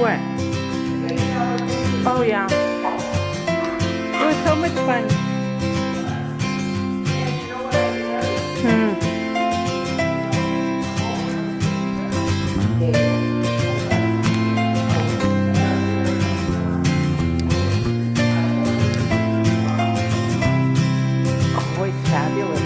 What? Oh yeah. It was so much fun. Oh, it's fabulous.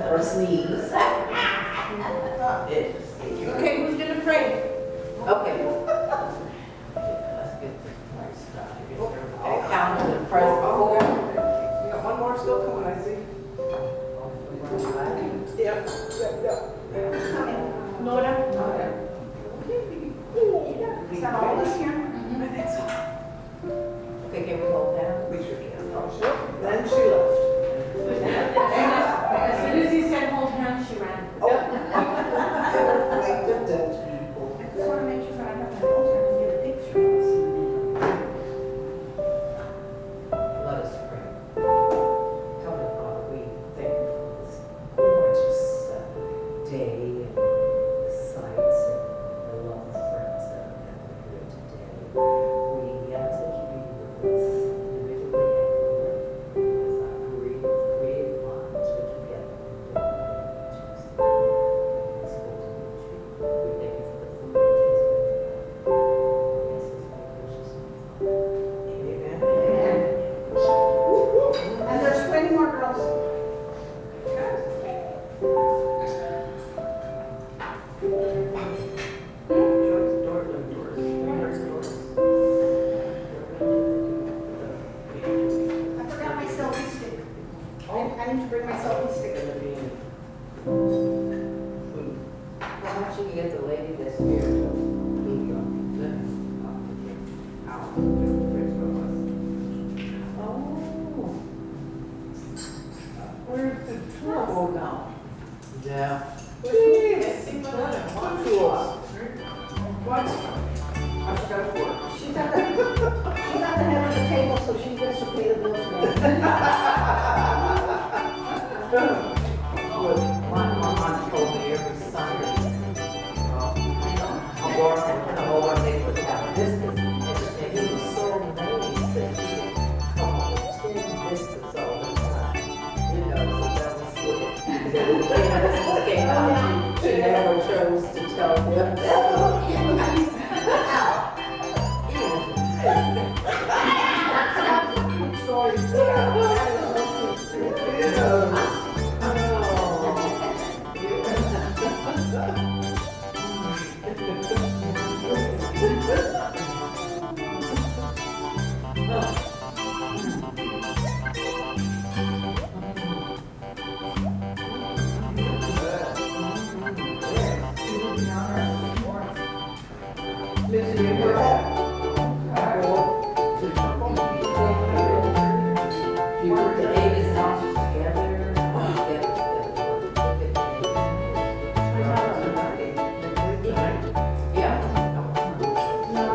Or sneeze. Okay, who's gonna pray? Okay. Let's get this. Okay, count to the press forward. Yep. Laura? Is that all this here? I think so. Okay, can we hold that? We sure can. Oh, sure. Then she left. As soon as he said hold hands, she ran. Like the dead people. I just want to make sure I have my notes, I can get a picture of this. Let us pray. Heavenly Father, we thank you for this gorgeous day and the sights and the love of friends that are gathered here today. We ask that you be with us individually and as our creative minds are together. We thank you for the food that has been prepared. Yes, it's precious. Amen. And there's 20 more girls. I forgot my selfie stick. I need to bring my selfie stick. How much you can get the lady that's here to meet you? Oh. Where's the tool now? Yeah. What? How's that work? She's at the head of the table, so she gets to pay the bills now. My aunt told me every Sunday, I'm working, I'm over there with that biscuits, and he was so amazed that she could come up with 10 biscuits all the time. You know, so that was good. She never chose to tell them that. You put the babies all together. Yeah. No, I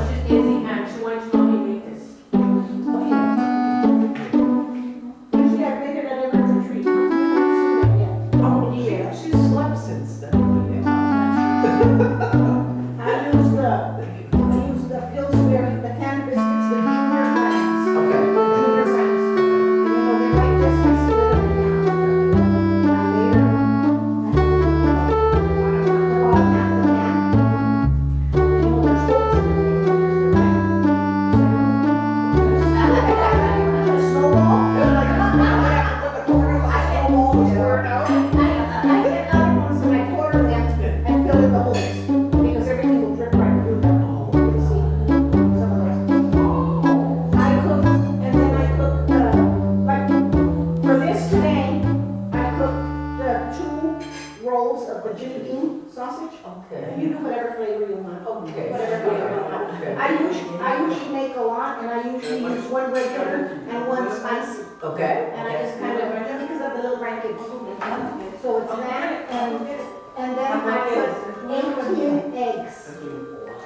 she's Nancy and she wants to know me make this. Usually I make it at every retreat. Oh, yeah, she's slept since then. I use the Pillsbury, the canned biscuits, the junior brands. Okay. The junior brands. And you know, they're like this, I split them in half. Okay. You do whatever flavor you want. Okay. Whatever flavor you want. Okay. I usually make a lot, and I usually use one regular and one spicy. Okay. And I just kind of, because of the little grandkids. So it's that, and then I put 18 eggs.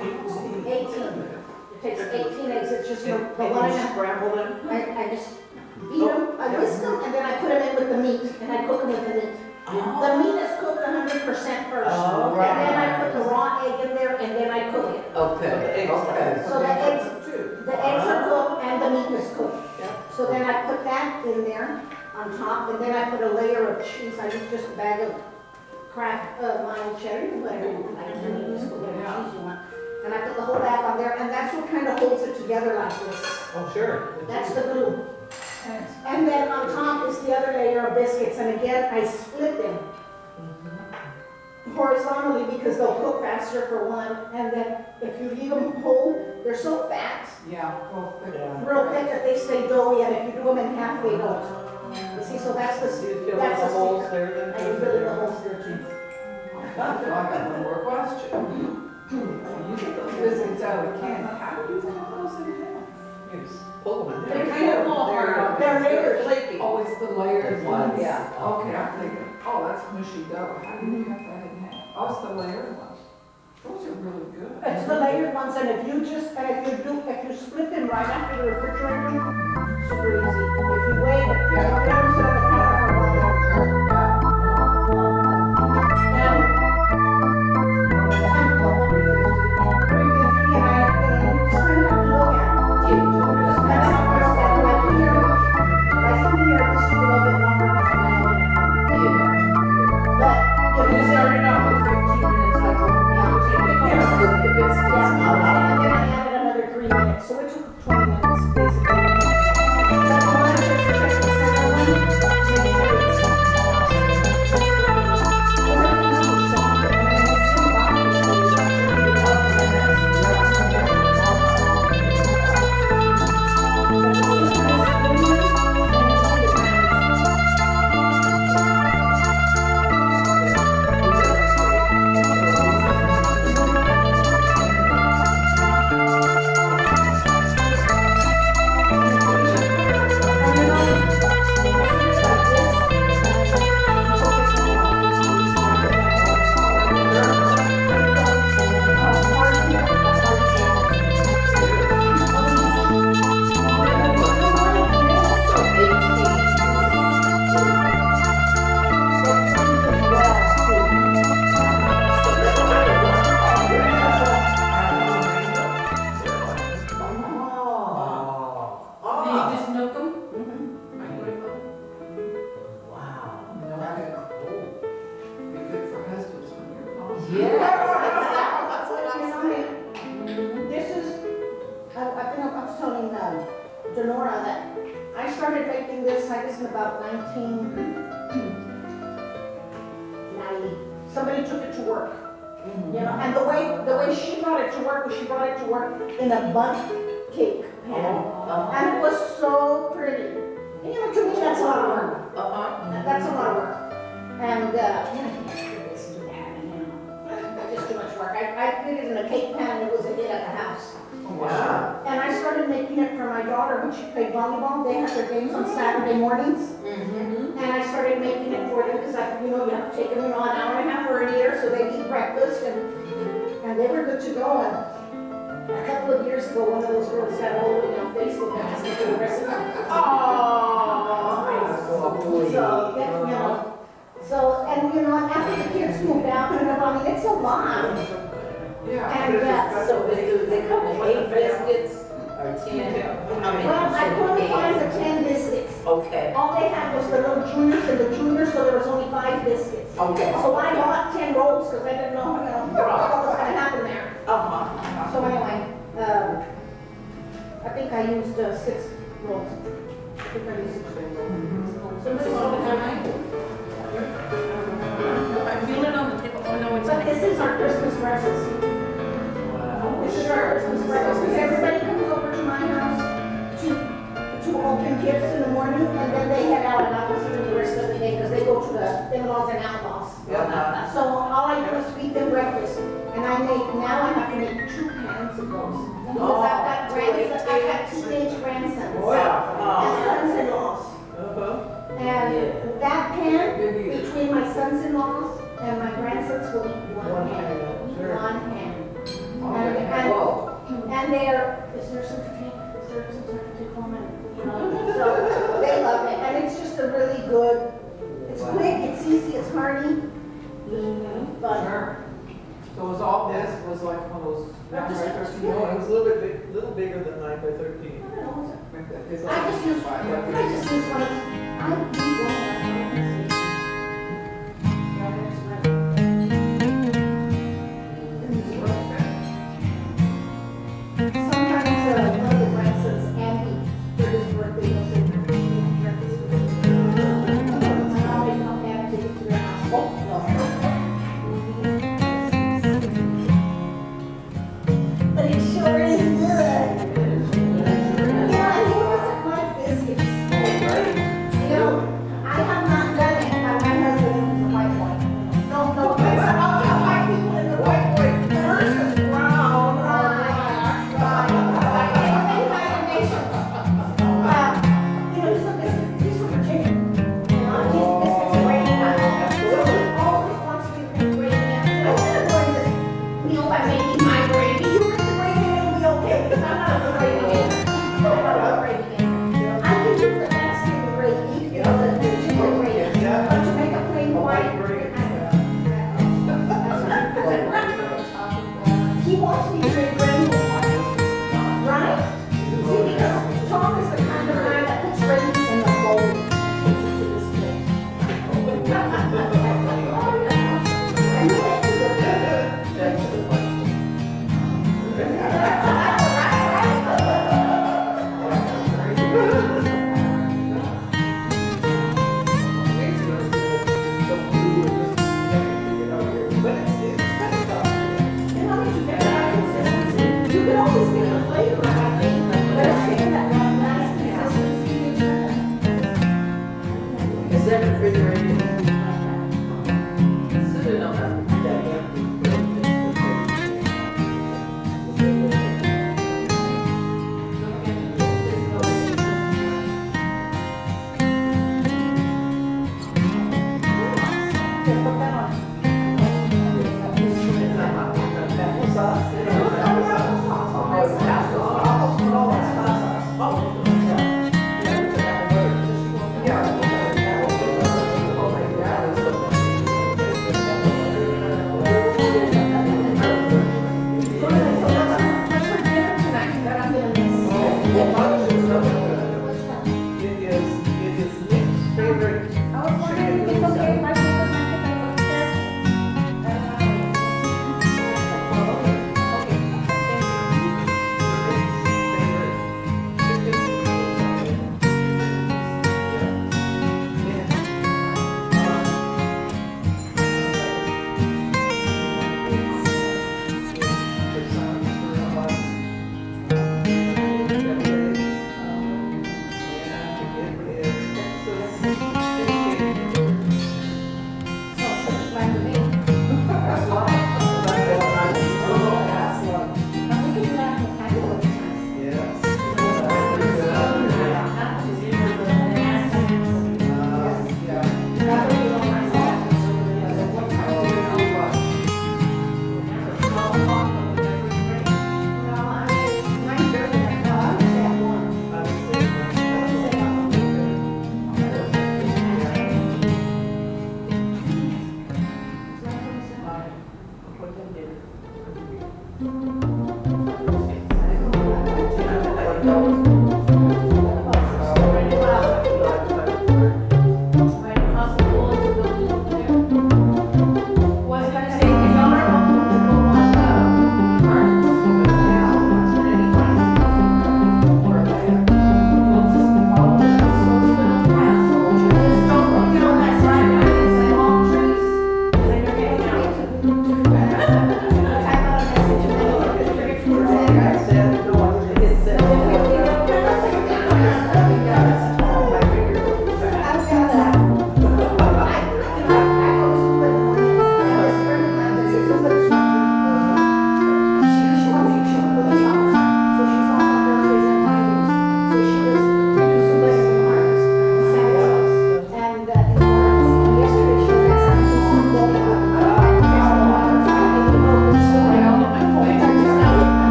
18. It takes 18 eggs, it's just the one and Scramble them? I just beat them, I whisk them, and then I put them in with the meat, and I cook them with the meat. The meat is cooked 100% first. Oh, And then I put the raw egg in there, and then I cook it. Okay, okay. So the eggs are cooked and the meat is cooked. So then I put that in there on top, and then I put a layer of cheese. I use just a bag of Kraft mild cheddar, whatever you like, whatever cheese you want. And I put the whole bag on there, and that's what kind of holds it together like this. Oh, sure. That's the glue. And then on top is the other layer of biscuits, and again, I split them horizontally because they'll cook faster for one, and then if you leave them whole, they're so fat, Yeah. real thick that they stay doughy, and if you do them in half, they don't. You see, so that's the, that's the holes secret. there I fill in the holes there too. I got one more question. You get those biscuits out of a can, how do you put those in half? You just pull them in They're there. kind of hard. They're layers. Flaky. Oh, it's the layered ones? Yeah. Okay, I'm thinking, oh, that's mushy dough, how do you cut that in half? Oh, it's the layered ones. Those are really good. It's the layered ones, and if you split them right after the refrigerator, super easy. If you wait, you let them sit on the counter for a while, they'll turn. So it took 20 minutes, basically. But I wanted to check the center one, make sure it's Denora that I started making this, I guess in about 1990. Somebody took it to work, you know, and the way she brought it to work was she brought it to work in a bundt cake pan. And it was so pretty. And you know, to me, that's a lot of work. That's a lot of work. And, you know, you can't do this and do that, and, you know, that's just too much work. I did it in a cake pan, and it was a hit at the house. Wow. And I started making it for my daughter when she played volleyball. They had their games on Saturday mornings. And I started making it for them because you know, you have to take them, you know, an hour and a half or a year so they eat breakfast and they were good to go. And a couple of years ago, one of those girls got hold of me on Facebook and asked me for the recipe. So, yeah, you know, so, and you know, after the kids moved out, you know, I mean, it's a lot. Yeah. And, So they come with 8 biscuits or 10? How many? well, I couldn't find the 10 biscuits. Okay. All they had was the little juniors and the juniors, so there was only 5 biscuits. Okay. So I bought 10 rolls, because I didn't know, you know, what was gonna happen there. Uh-huh. So anyway, I think I used 6 rolls. I think I used 6 rolls. So this is all the time. I feel it on the table. Oh, no, it's But this is our Christmas breakfast. Wow. This is our Christmas breakfast, because everybody comes over to my house to open gifts in the morning, and then they head out, and I don't see them the rest of the day, because they go to the in-laws and outlaws. Yeah. So all I do is feed them breakfast, and now I have to make 2 pans of those. Because I've got teenage grandsons. And sons-in-laws. And that pan, between my sons-in-laws and my grandsons will eat 1 pan. One pan. And they're, is there some to take? Is there some sort of take home? And, you know, so they love it, and it's just a really good, it's quick, it's easy, it's hearty. But Sure. So was all this was like one of those 9 by 13? No, it was a little bigger than 9 by 13. I don't know, It's I like just use, 5 by I 13. just use one, I use one. Sometimes one of the grandsons, Andy, for his birthday, he'll say, breakfast with me. And I'll make them and take it to their house. But it sure is good. Yeah, he doesn't like biscuits. You know,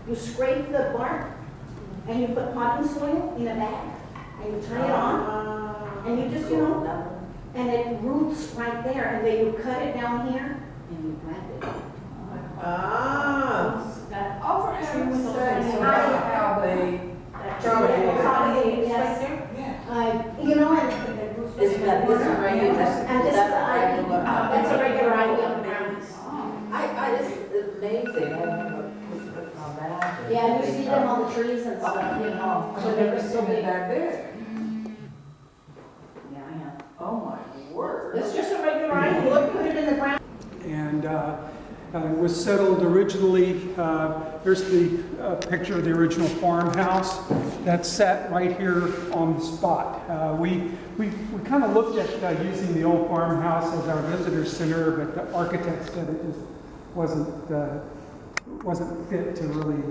You scrape the bark, and you put potting soil in a bag, and you turn it on, and you just, you know, and it roots right there, and then you cut it down here, and you plant it. Ah. Oh, for heaven's with sake, the so that's how they. Yes. You know, and Is that this a regular? and this is the ivy. That's a regular ivy on the ground. I just, it's amazing, I never put on that. Yeah, you see them on the trees and stuff, you know, I've when never they're so seen it big. that big. Yeah, I know. Oh, my word. It's just a regular ivy, look, put it in the ground. And it was settled originally, here's the picture of the original farmhouse that sat right here on the spot. We kind of looked at using the old farmhouse as our visitor center, but the architect said it just wasn't fit to really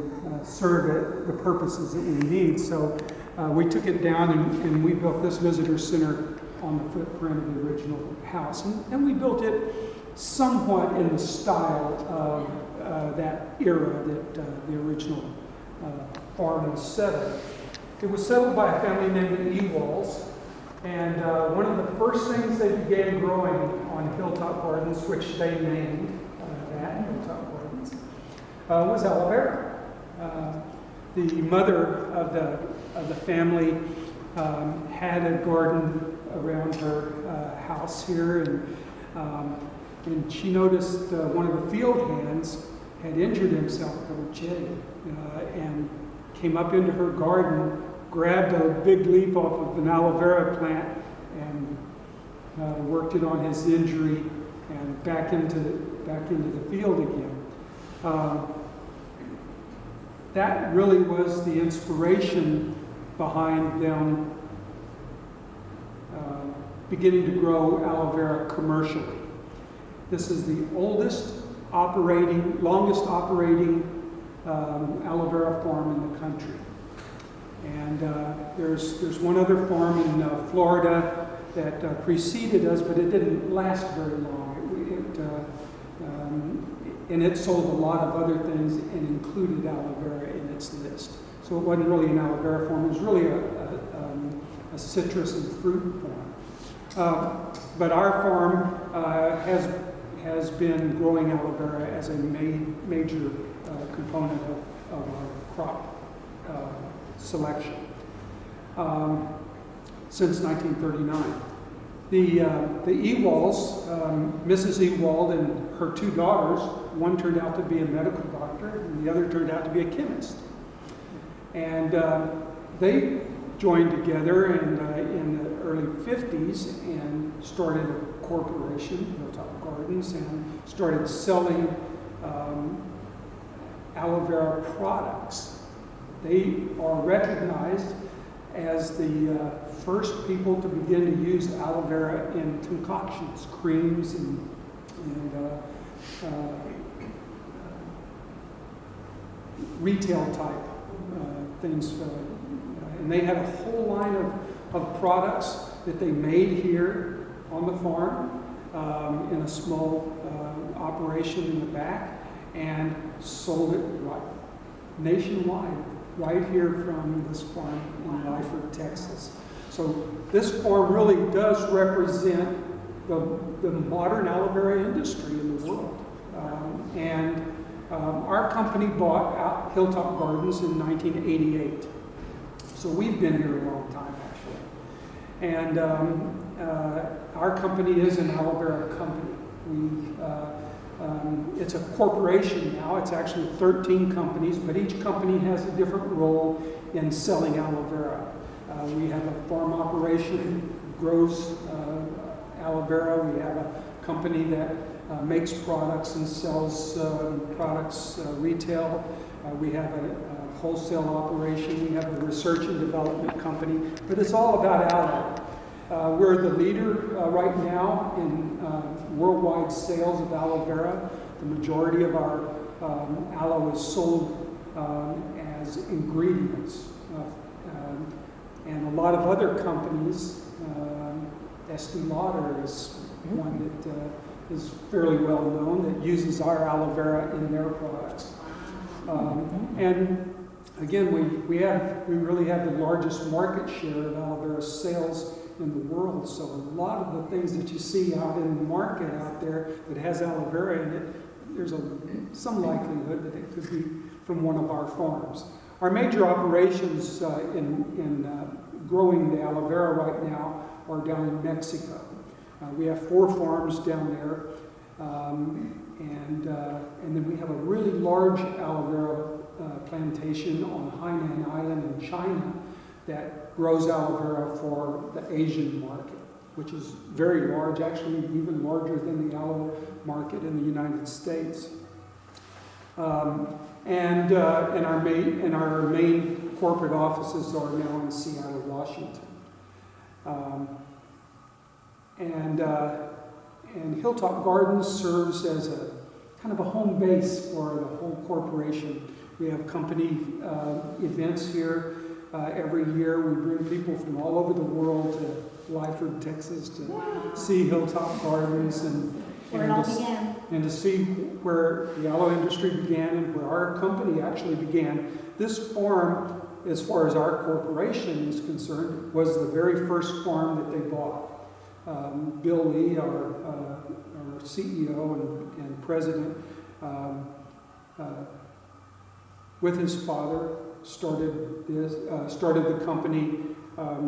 serve the purposes that we need. So we took it down and we built this visitor center on the footprint of the original house. And we built it somewhat in the style of that era that the original farm was settled. It was settled by a family named the Ewalls, and one of the first things they began growing on Hilltop Gardens, which they named that, Hilltop Gardens, was aloe vera. The mother of the family had a garden around her house here, and she noticed one of the field hands had injured himself with a machete and came up into her garden, grabbed a big leaf off of an aloe vera plant and worked it on his injury and back into the field again. That really was the inspiration behind them beginning to grow aloe vera commercially. This is the longest operating aloe vera farm in the country. And there's one other farm in Florida that preceded us, but it didn't last very long. And it sold a lot of other things and included aloe vera in its list. So it wasn't really an aloe vera farm, it was really a citrus and fruit farm. But our farm has been growing aloe vera as a major component of our crop selection since 1939. The Ewalls, Mrs. Ewald and her two daughters, one turned out to be a medical doctor and the other turned out to be a chemist. And they joined together in the early 50s and started a corporation, Hilltop Gardens, and started selling aloe vera products. They are recognized as the first people to begin to use aloe vera in concoctions, creams, and retail type things. And they had a whole line of products that they made here on the farm in a small operation in the back and sold it nationwide, right here from this farm in Lyford, Texas. So this farm really does represent the modern aloe vera industry in the world. Our company bought out Hilltop Gardens in 1988. So we've been here a long time, actually. And our company is an aloe vera company. It's a corporation now. It's actually 13 companies, but each company has a different role in selling aloe vera. We have a farm operation, grows aloe vera. We have a company that makes products and sells products retail. We have a wholesale operation. We have a research and development company, but it's all about aloe. We're the leader right now in worldwide sales of aloe vera. The majority of our aloe is sold as ingredients. And a lot of other companies, Estee Lauder is one that is fairly well known, that uses our aloe vera in their products. And again, we really have the largest market share of aloe vera sales in the world. So a lot of the things that you see out in the market out there that has aloe vera in it, there's some likelihood that it could be from one of our farms. Our major operations in growing the aloe vera right now are down in Mexico. We have 4 farms down there, and then we have a really large aloe vera plantation on Hainan Island in China that grows aloe vera for the Asian market, which is very large, actually even larger than the aloe market in the United States. And our main corporate offices are now in Seattle, Washington. And Hilltop Gardens serves as a kind of a home base for the whole corporation. We have company events here every year. We bring people from all over the world to Lyford, Texas to see Hilltop Gardens and to see where the aloe industry began and where our company actually began. This farm, as far as our corporation is concerned, was the very first farm that they bought. Bill Lee, our CEO and president, with his father, started the company.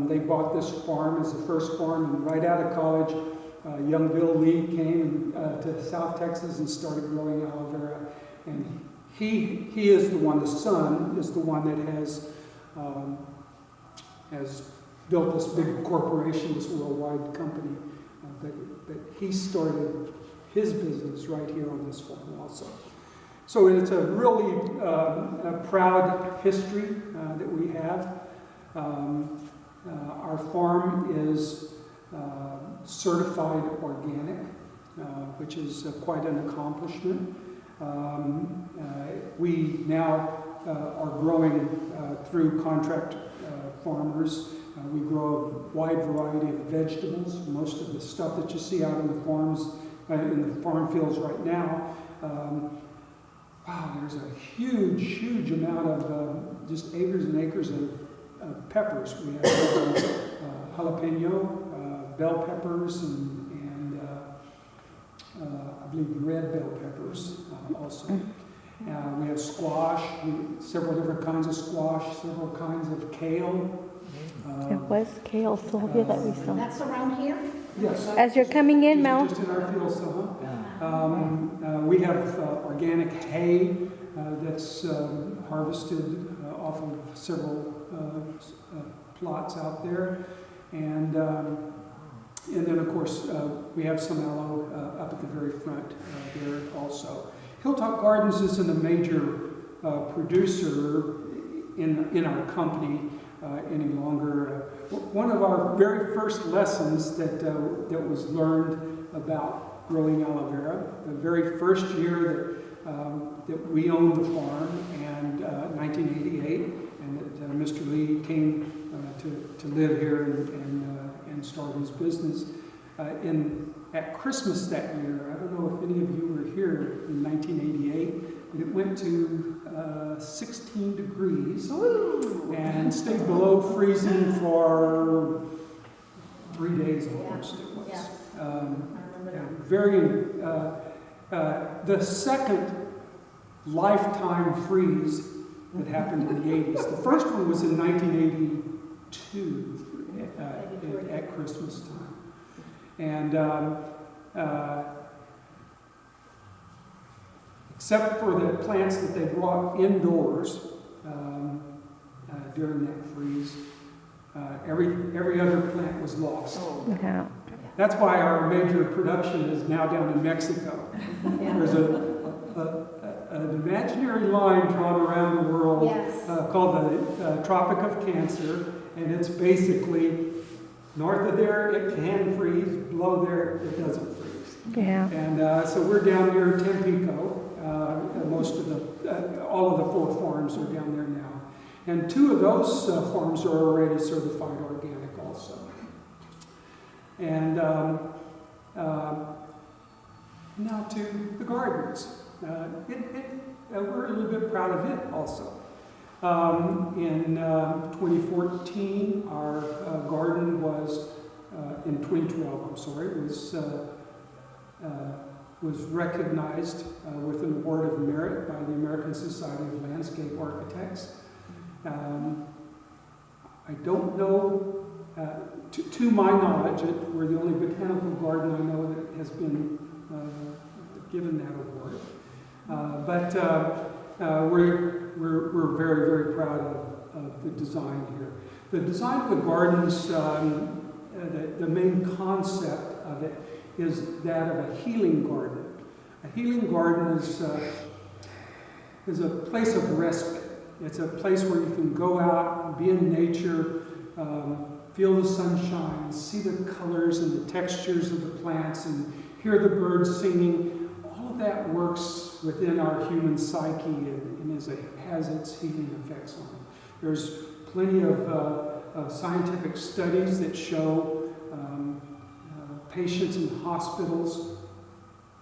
They bought this farm as the first farm, and right out of college, young Bill Lee came to South Texas and started growing aloe vera. And he is the one, the son is the one that has built this big corporation, this worldwide company. But he started his business right here on this farm also. So it's a really a proud history that we have. Our farm is certified organic, which is quite an accomplishment. We now are growing through contract farmers. We grow a wide variety of vegetables. Most of the stuff that you see out in the farms, in the farm fields right now, wow, there's a huge amount of just acres and acres of peppers. We have jalapeno, bell peppers, and I believe red bell peppers also. We have squash, several different kinds of squash, several kinds of kale. It was kale, Sylvia, that we saw. That's around here? Yes. As you're coming in, Mel. Just in our field, we have organic hay that's harvested off of several plots out there, and then of course we have some aloe up at the very front there also. Hilltop Gardens isn't a major producer in our company any longer. One of our very first lessons that was learned about growing aloe vera, the very first year that we owned the farm, and 1988, and that Mr. Lee came to live here and start his business. At Christmas that year, I don't know if any of you were here in 1988, but it went to 16 degrees and stayed below freezing for 3 days almost. It was the second lifetime freeze that happened in the 80s. The first one was in 1982 at Christmas time. And except for the plants that they brought indoors during that freeze, every other plant was lost. Yeah. That's why our major production is now down in Mexico. There's an imaginary line drawn around the world called the Tropic of Cancer, and it's basically north of there it can freeze, below there it doesn't freeze. Yeah. And so we're down near Tampico. All of the 4 farms are down there now, and 2 of those farms are already certified organic also. And now to the gardens. we're a little bit proud of it also. In 2014, our garden was, in 2012, I'm sorry, was recognized with an award of merit by the American Society of Landscape Architects. I don't know, to my knowledge, we're the only botanical garden I know that has been given that award. We're very, very proud of the design here. The design of the gardens, the main concept of it is that of a healing garden. A healing garden is a place of respite. It's a place where you can go out and be in nature, feel the sunshine, see the colors and the textures of the plants, and hear the birds singing. All of that works within our human psyche and has its healing effects on it. There's plenty of scientific studies that show patients in hospitals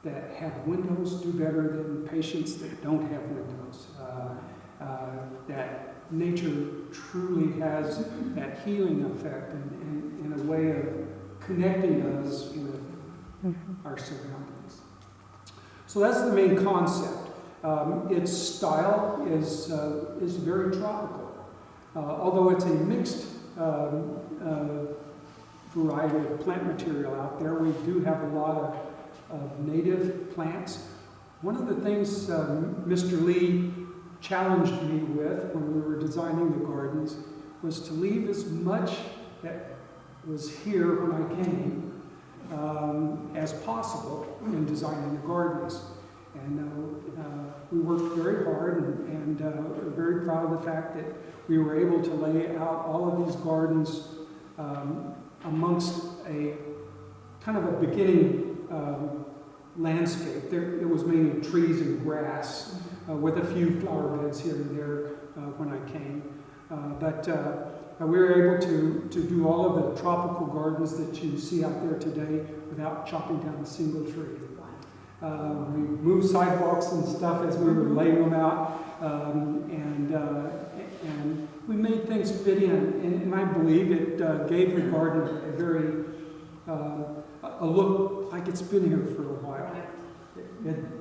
that have windows do better than patients that don't have windows. That nature truly has that healing effect and a way of connecting us with our surroundings. So that's the main concept. Its style is very tropical. Although it's a mixed variety of plant material out there, we do have a lot of native plants. One of the things Mr. Lee challenged me with when we were designing the gardens was to leave as much that was here when I came as possible in designing the gardens. And we worked very hard and we're very proud of the fact that we were able to lay out all of these gardens amongst a kind of a beginning landscape. There was mainly trees and grass with a few flower beds here and there when I came. We were able to do all of the tropical gardens that you see out there today without chopping down a single tree. We moved sidewalks and stuff as we were laying them out, and we made things fit in. And I believe it gave the garden a very a look like it's been here for a while.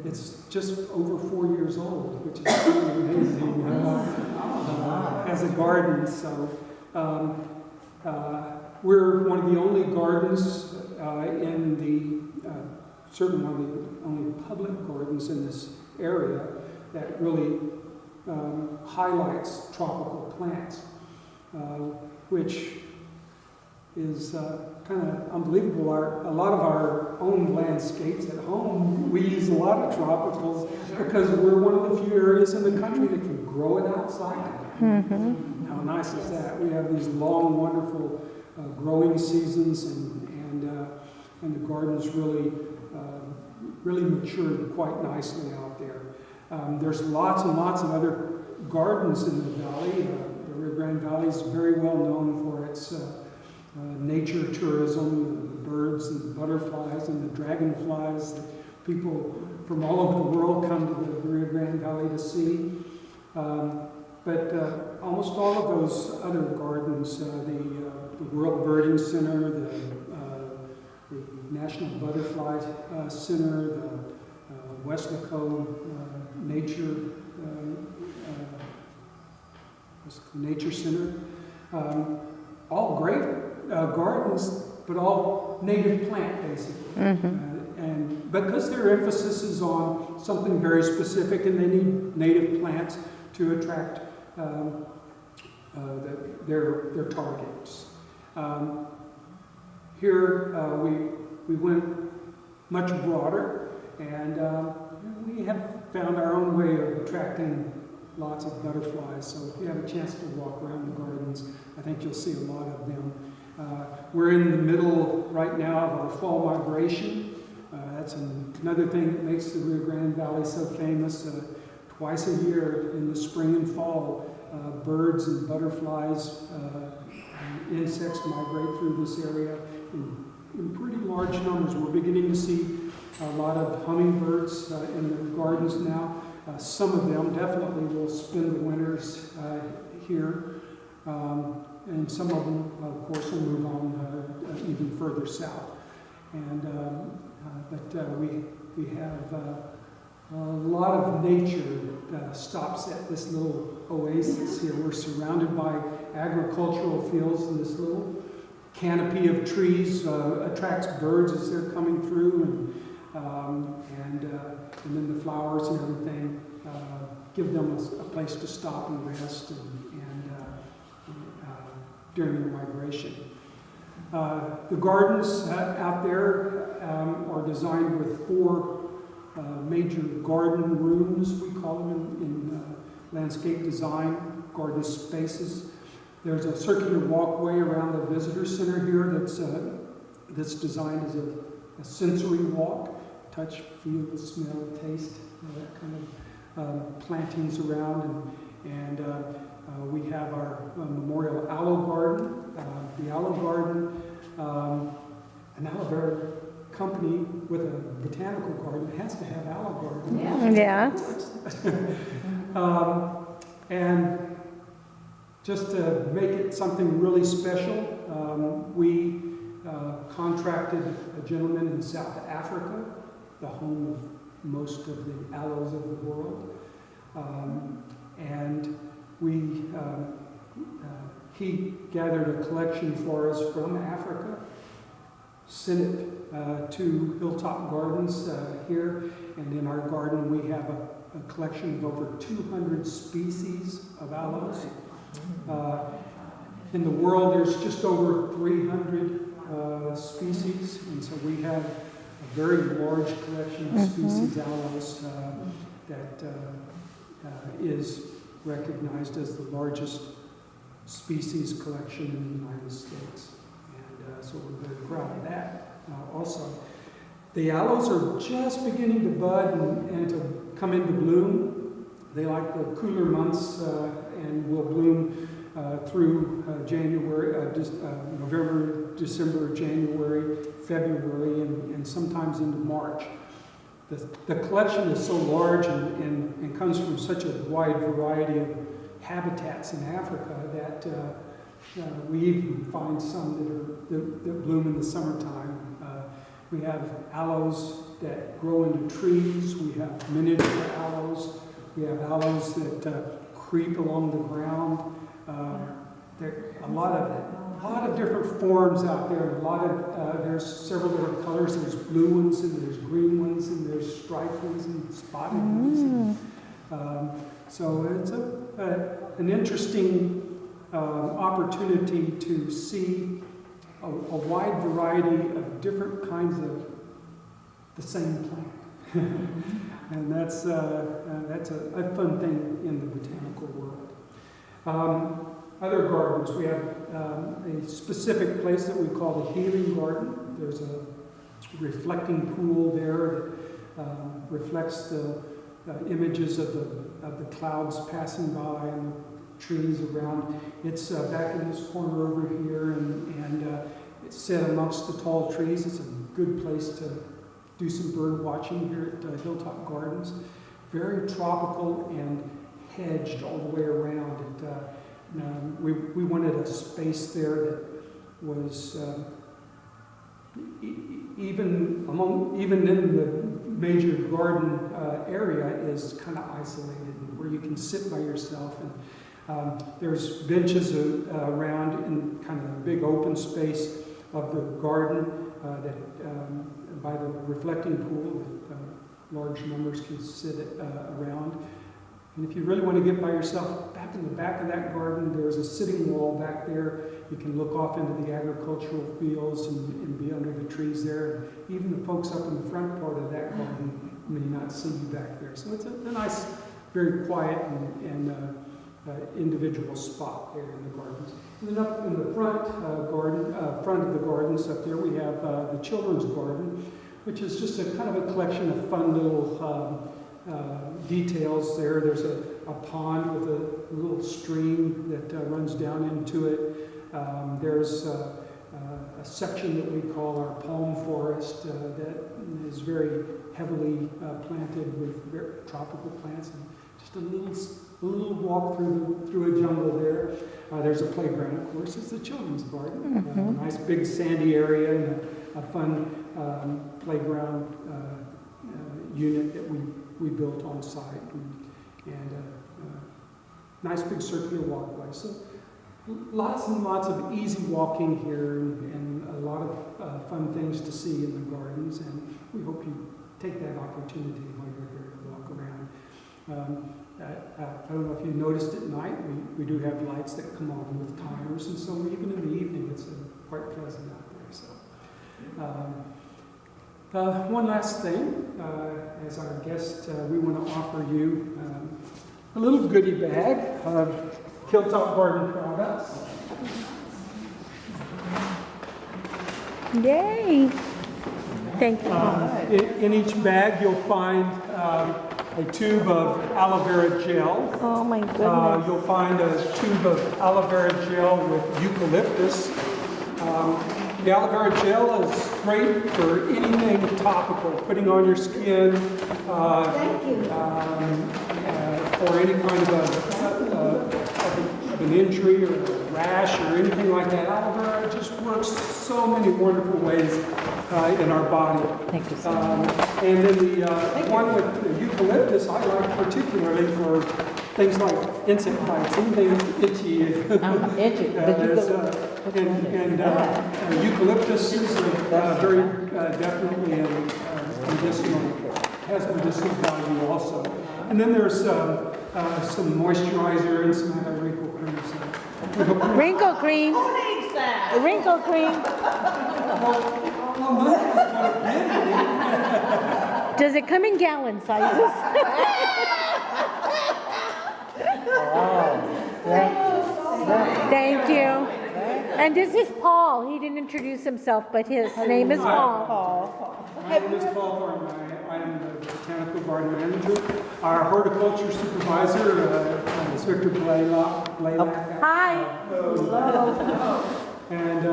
It's just over 4 years old, which is really amazing as a garden. So we're one of the only gardens in the certainly one of the only public gardens in this area that really highlights tropical plants, which is kind of unbelievable. A lot of our own landscapes at home, we use a lot of tropicals because we're one of the few areas in the country that can grow it outside. How nice is that? We have these long, wonderful growing seasons, and the gardens really matured quite nicely out there. There's lots and lots of other gardens in the valley. The Rio Grande Valley is very well known for its nature tourism, the birds and the butterflies and the dragonflies that people from all over the world come to the Rio Grande Valley to see. But almost all of those other gardens, the World Birding Center, the National Butterfly Center, the Weslaco Nature Center, all great gardens, but all native plant, basically. And because their emphasis is on something very specific, and they need native plants to attract their targets. Here we went much broader, and we have found our own way of attracting lots of butterflies. So if you have a chance to walk around the gardens, I think you'll see a lot of them. We're in the middle right now of our fall migration. That's another thing that makes the Rio Grande Valley so famous. Twice a year in the spring and fall, birds and butterflies and insects migrate through this area in pretty large numbers. We're beginning to see a lot of hummingbirds in the gardens now. Some of them definitely will spend the winters here, and some of them, of course, will move on even further south. And but we have a lot of nature that stops at this little oasis here. We're surrounded by agricultural fields, and this little canopy of trees attracts birds as they're coming through, and then the flowers and everything give them a place to stop and rest during their migration. The gardens out there are designed with 4 major garden rooms, we call them in landscape design, garden spaces. There's a circular walkway around the visitor center here that's designed as a sensory walk, touch, feel, smell, taste, that kind of plantings around. And we have our memorial aloe garden. The aloe garden, an aloe vera company with a botanical garden has to have aloe garden. Yeah. And just to make it something really special, we contracted a gentleman in South Africa, the home of most of the aloes of the world, and he gathered a collection for us from Africa, sent it to Hilltop Gardens here, and in our garden we have a collection of over 200 species of aloes. In the world there's just over 300 species, and so we have a very large collection of species aloes that is recognized as the largest species collection in the United States. And so we're very proud of that also. The aloes are just beginning to bud and to come into bloom. They like the cooler months and will bloom through January, November, December, January, February, and sometimes into March. The collection is so large and comes from such a wide variety of habitats in Africa that we even find some that bloom in the summertime. We have aloes that grow into trees. We have miniature aloes. We have aloes that creep along the ground. There are a lot of different forms out there. There's several different colors. There's blue ones, and there's green ones, and there's striped ones, and spotted ones. So it's an interesting opportunity to see a wide variety of different kinds of the same plant. And that's a fun thing in the botanical world. Other gardens, we have a specific place that we call the healing garden. There's a reflecting pool there that reflects the images of the clouds passing by and the trees around. It's back in this corner over here, and it's set amongst the tall trees. It's a good place to do some bird watching here at Hilltop Gardens. Very tropical and hedged all the way around. We wanted a space there that was even in the major garden area is kind of isolated, where you can sit by yourself. And there's benches around in kind of the big open space of the garden by the reflecting pool that large numbers can sit around. And if you really want to get by yourself, back in the back of that garden, there's a sitting wall back there. You can look off into the agricultural fields and be under the trees there. Even the folks up in the front part of that garden may not see you back there. So it's a nice, very quiet and individual spot there in the gardens. And then up in the front of the gardens up there, we have the children's garden, which is just a kind of a collection of fun little details there. There's a pond with a little stream that runs down into it. There's a section that we call our palm forest that is very heavily planted with tropical plants, and just a little walk through a jungle there. There's a playground, of course. It's a children's garden. A nice big sandy area and a fun playground unit that we built on site, and nice big circular walkway. So lots and lots of easy walking here, and a lot of fun things to see in the gardens, and we hope you take that opportunity while you're here to walk around. I don't know if you noticed at night, we do have lights that come on with timers, and so even in the evening it's quite pleasant out there. So, one last thing, as our guest, we want to offer you a little goodie bag of Hilltop Garden products. Yay! Thank you. In each bag you'll find a tube of aloe vera gel. Oh my goodness. You'll find a tube of aloe vera gel with eucalyptus. The aloe vera gel is great for anything topical, putting on your skin. Thank you. For any kind of an injury or a rash or anything like that. Aloe vera just works so many wonderful ways in our body. Thank you so much. And then the one with the eucalyptus I like particularly for things like insect bites, anything itchy. Itchy. Eucalyptus is very definitely medicinal, has medicinal value also. And then there's some moisturizer and some anti-wrinkle cream. Wrinkle cream. Who needs that? Wrinkle cream. Does it come in gallon sizes? Thank you. And this is Paul. He didn't introduce himself, but his name is Paul. My name is Paul Thornton. I am the botanical garden manager. Our horticulture supervisor is Victor Blaylock. Hi. And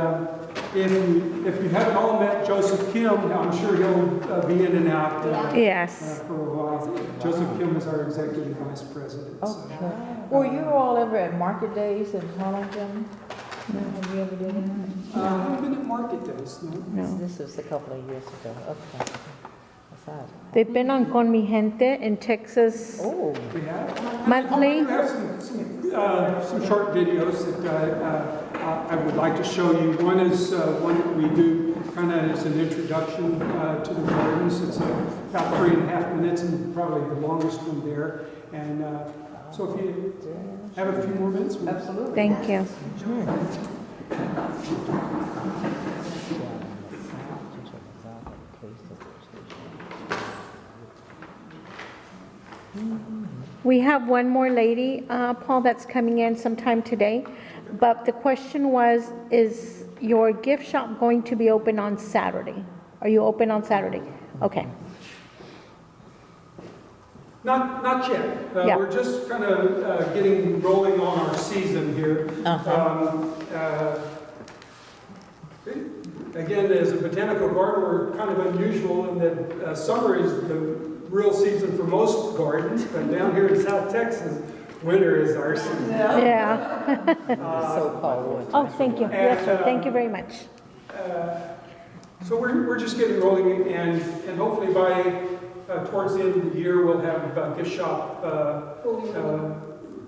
if you haven't all met Joseph Kim, I'm sure he'll be in and out Yes. for a while. Joseph Kim is our executive vice president. Okay. Were you all ever at market days in Harlingen? Have you ever done that? I haven't been at market days, no. No. This was a couple of years ago. Okay. They've been on Con Mi Gente in Texas Oh. We have? monthly. We have some short videos that I would like to show you. One is one that we do kind of as an introduction to the gardens. It's about 3.5 minutes and probably the longest one there. And so if you have a few more minutes. Absolutely. Thank you. We have one more lady, Paul, that's coming in sometime today. But the question was, is your gift shop going to be open on Saturday? Are you open on Saturday? Okay. Not yet. Yeah. We're just kind of getting rolling on our season here. Again, as a botanical garden, we're kind of unusual in that summer is the real season for most gardens, but down here in South Texas, winter is our season. Yeah. So-called. Oh, thank you. Yes, sir. Thank you very much. So we're just getting rolling, and hopefully by towards the end of the year, we'll have a gift shop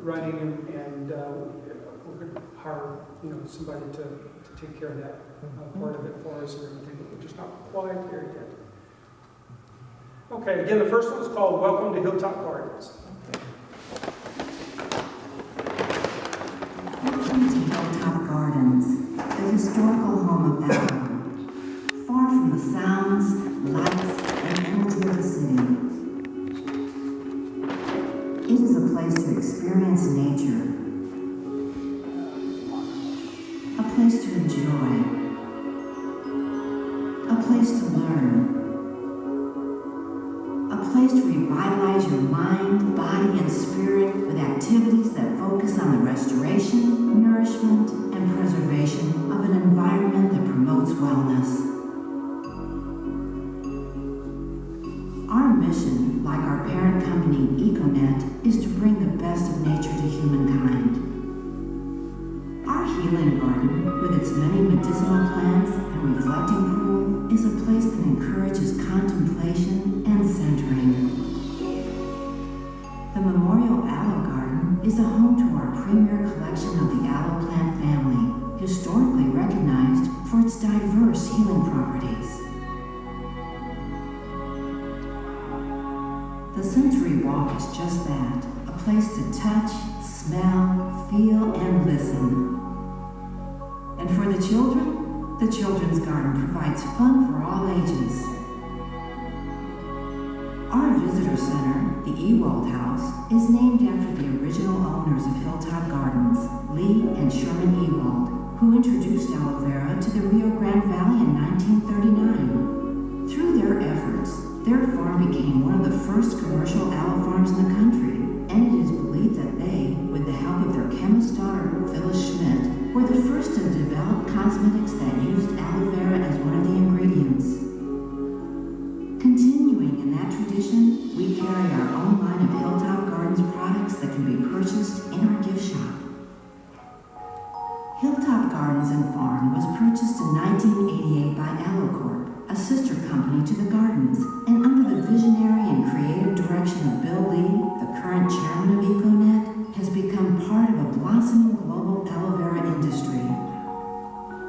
running, and we're going to hire somebody to take care of that part of it for us or anything, but we're just not quite there yet. Okay, again, the first one is called Welcome to Hilltop Gardens. Welcome to Hilltop Gardens, the historical home of Harlingen. Far from the sounds, lights, and energy of the city. It is a place to experience nature, a place to enjoy, a place to learn, a place to revitalize your mind, body, and spirit with activities that focus on the restoration, nourishment, and preservation of an environment that is to bring the best of nature to humankind. Our healing garden, with its many medicinal plants and reflecting pool, is a place that encourages contemplation and centering. The Memorial Aloe Garden is a home to our premier collection of the aloe plant family, historically recognized for its diverse healing properties. The Sensory Walk is just that, a place to touch, smell, feel, and listen. And for the Children's Garden provides fun for all ages. Our visitor center, the Ewald House, is named after the original owners of Hilltop Gardens, Lee and Sherman Ewald, who introduced aloe vera to the Rio Grande Valley in 1939. Through their efforts, their farm became one of the first commercial aloe farms in the country, and it is believed that they, with the help of their chemist daughter, Phyllis Schmidt, were the first to develop cosmetics that used aloe vera as one of the ingredients. Continuing in that tradition, we carry our own line of Hilltop Gardens products that can be purchased in our gift shop. Hilltop Gardens and Farm was purchased in 1988 by Aloe Corp, a sister company to the Gardens, and under the visionary and creative direction of Bill Lee, the current chairman of EcoNet, has become part of a blossoming global aloe vera industry.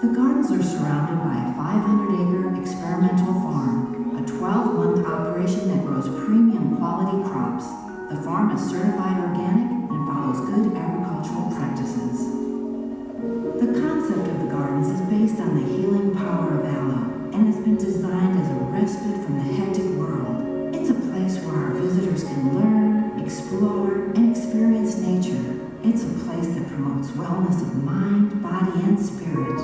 The gardens are surrounded by a 500-acre experimental farm, a 12-month operation that grows premium quality crops. The farm is certified organic and follows good agricultural practices. The concept of the gardens is based on the healing power of aloe and has been designed as a respite from the hectic world. It's a place where our visitors can learn, explore, and experience nature. It's a place that promotes wellness of mind, body, and spirit.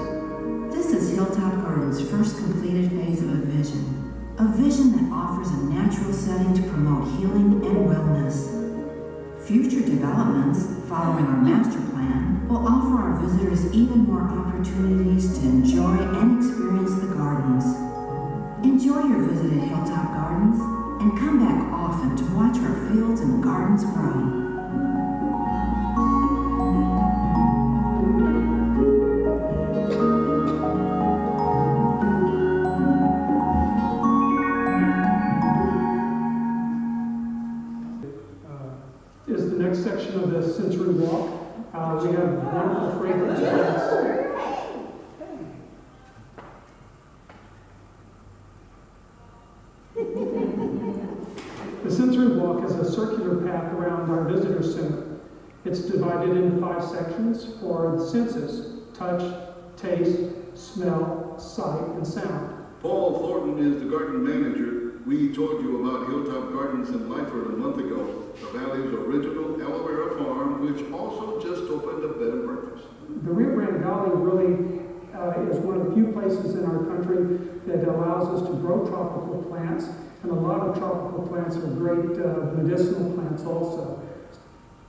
This is Hilltop Gardens' first completed phase of a vision that offers a natural setting to promote healing and wellness. Future developments, following our master plan, will offer our visitors even more opportunities to enjoy and experience the gardens. Enjoy your visit at Hilltop Gardens and come back often to watch our fields and gardens grow. Is the next section of the Sensory Walk. We have wonderful fragrance plants. The Sensory Walk is a circular path around our visitor center. It's divided into 5 sections for the senses: touch, taste, smell, sight, and sound. Paul Thornton is the garden manager. We told you about Hilltop Gardens in Lyford a month ago, the Valley's original aloe vera farm, which also just opened a bed and breakfast. The Rio Grande Valley really is one of the few places in our country that allows us to grow tropical plants, and a lot of tropical plants are great medicinal plants also.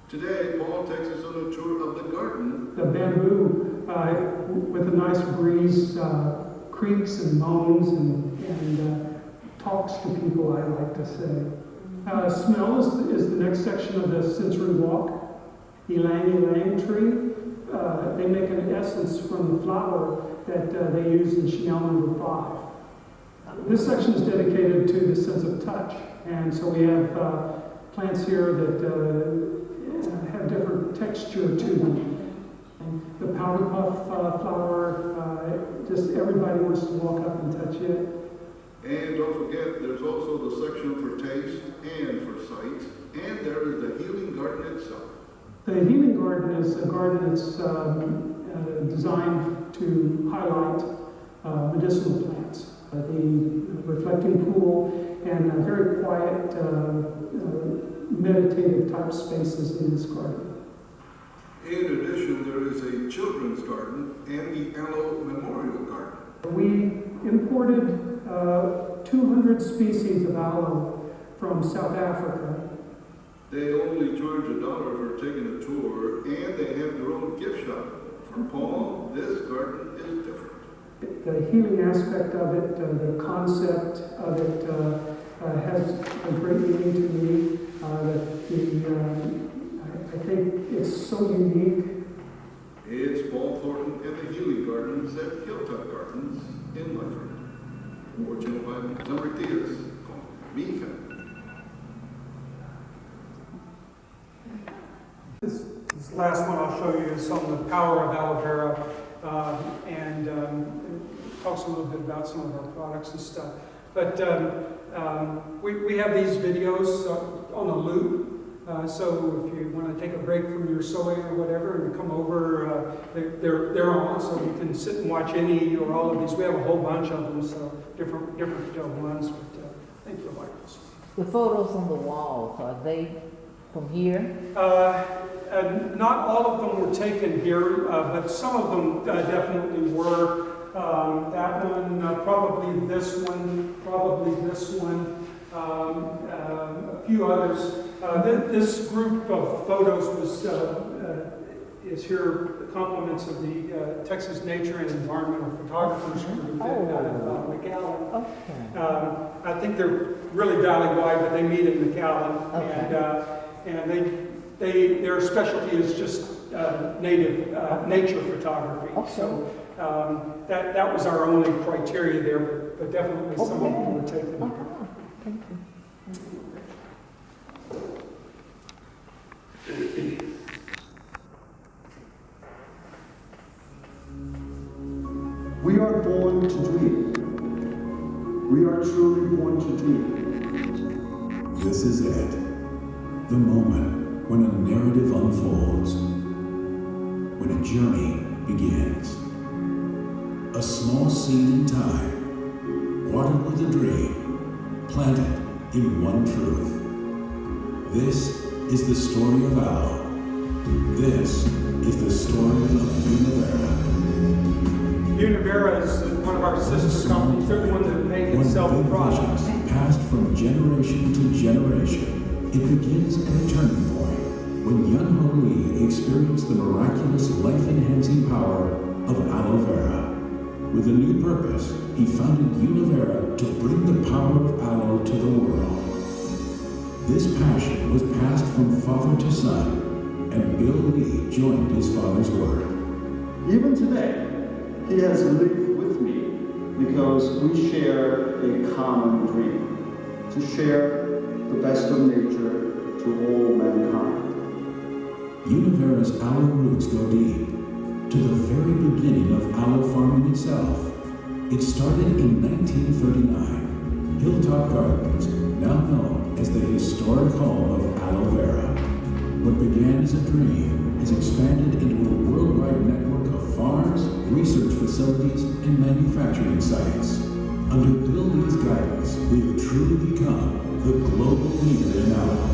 Today, Paul takes us on a tour of the garden. The bamboo, with a nice breeze, creaks and moans and talks to people, I like to say. Smell is the next section of the Sensory Walk. Ylang ylang tree. They make an essence from the flower that they use in Chanel No. 5. This section is dedicated to the sense of touch, and so we have plants here that have different texture to them. The powder puff flower, just everybody wants to walk up and touch it. And don't forget, there's also the section for taste and for sight, and there is the healing garden itself. The healing garden is a garden that's designed to highlight medicinal plants. The reflecting pool and very quiet, meditative type spaces in this garden. In addition, there is a children's garden and the Aloe Memorial Garden. We imported 200 species of aloe from South Africa. They only charge $1 for taking a tour, and they have their own gift shop. For Paul, this garden is different. The healing aspect of it, the concept of it has a great meaning to me. I think it's so unique. It's Paul Thornton and the Healy Gardens at Hilltop Gardens in Lyford. For Channel 5 Summer Diaz, me, This last one I'll show you is on the power of aloe vera, and it talks a little bit about some of our products and stuff. But we have these videos on a loop. So if you want to take a break from your sewing or whatever and come over, they're on, so you can sit and watch any or all of these. We have a whole bunch of them, so different ones. But I think you'll like this. The photos on the walls, are they from here? Not all of them were taken here, but some of them definitely were. That one, probably this one, a few others. This group of photos is here, compliments of the Texas Nature and Environmental Photographers group out of McAllen. Okay. I think they're really valley-wide, but they meet in McAllen. Okay. And their specialty is just native nature photography. Okay. So that was our only criteria there, but definitely some of them were taken. Thank you. We are born to dream. We are truly born to dream. This is it. The moment when a narrative unfolds. When a journey begins. A small seed in time. Watered with a dream. Planted in one truth. This is the story of Aloe. This is the story of Univera. Univera is one of our sister companies. They're the one that make and sell the products. Passed from generation to generation, it begins at a turning point when Yun Ho Lee experienced the miraculous life-enhancing power of aloe vera. With a new purpose, he founded Univera to bring the power of aloe to the world. This passion was passed from father to son, and Bill Lee joined his father's work. Even today, he has lived with me because we share a common dream, to share the best of nature to all mankind. Univera's aloe roots go deep, to the very beginning of aloe farming itself. It started in 1939, Hilltop Gardens, now known as the historic home of aloe vera. What began as a dream has expanded into a worldwide network of farms, research facilities, and manufacturing sites. Under Bill Lee's guidance, we have truly become the global leader in aloe.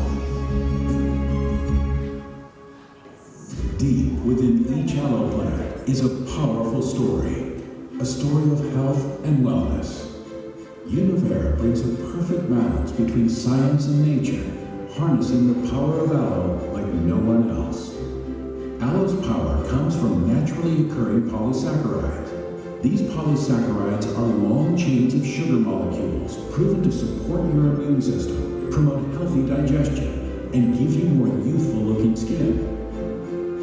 Deep within each aloe plant is a powerful story, a story of health and wellness. Univera brings a perfect balance between science and nature, harnessing the power of aloe like no one else. Aloe's power comes from naturally occurring polysaccharides. These polysaccharides are long chains of sugar molecules proven to support your immune system, promote healthy digestion, and give you more youthful-looking skin.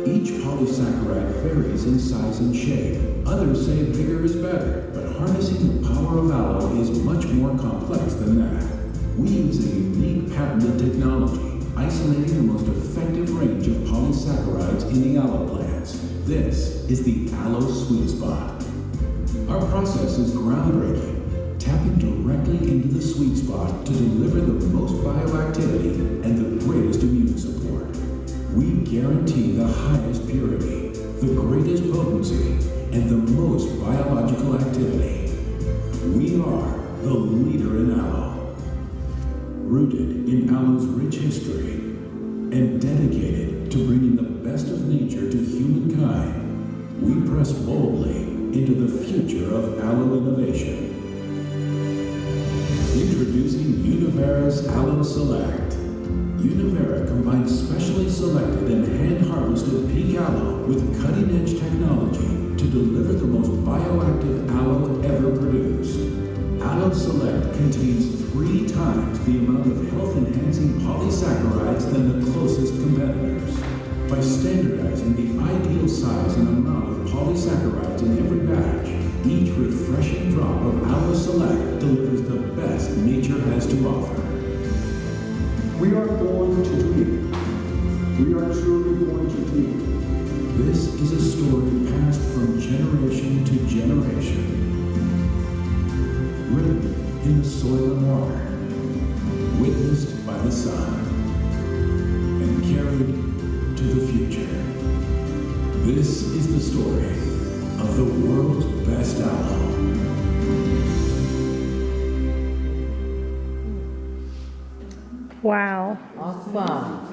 Each polysaccharide varies in size and shape. Others say bigger is better, but harnessing the power of aloe is much more complex than that. We use a unique patented technology, isolating the most effective range of polysaccharides in the aloe plants. This is the aloe sweet spot. Our process is groundbreaking, tapping directly into the sweet spot to deliver the most bioactivity and the greatest immune support. We guarantee the highest purity, the greatest potency, and the most biological activity. We are the leader in aloe. Rooted in aloe's rich history and dedicated to bringing the best of nature to humankind, we press boldly into the future of aloe innovation. Introducing Univera's Aloe Select. Univera combines specially selected and hand-harvested peak aloe with cutting-edge technology to deliver the most bioactive aloe ever produced. Aloe Aloe Select contains 3 times the amount of health-enhancing polysaccharides than the closest competitors. By standardizing the ideal size and amount of polysaccharides in every batch, each refreshing drop of Aloe Select delivers the best nature has to offer. We are born to dream. We are truly born to dream. This is a story passed from generation to generation. Written in the soil and water, witnessed by the sun, and carried to the future. This is the story of the world's best aloe. Wow. Awesome.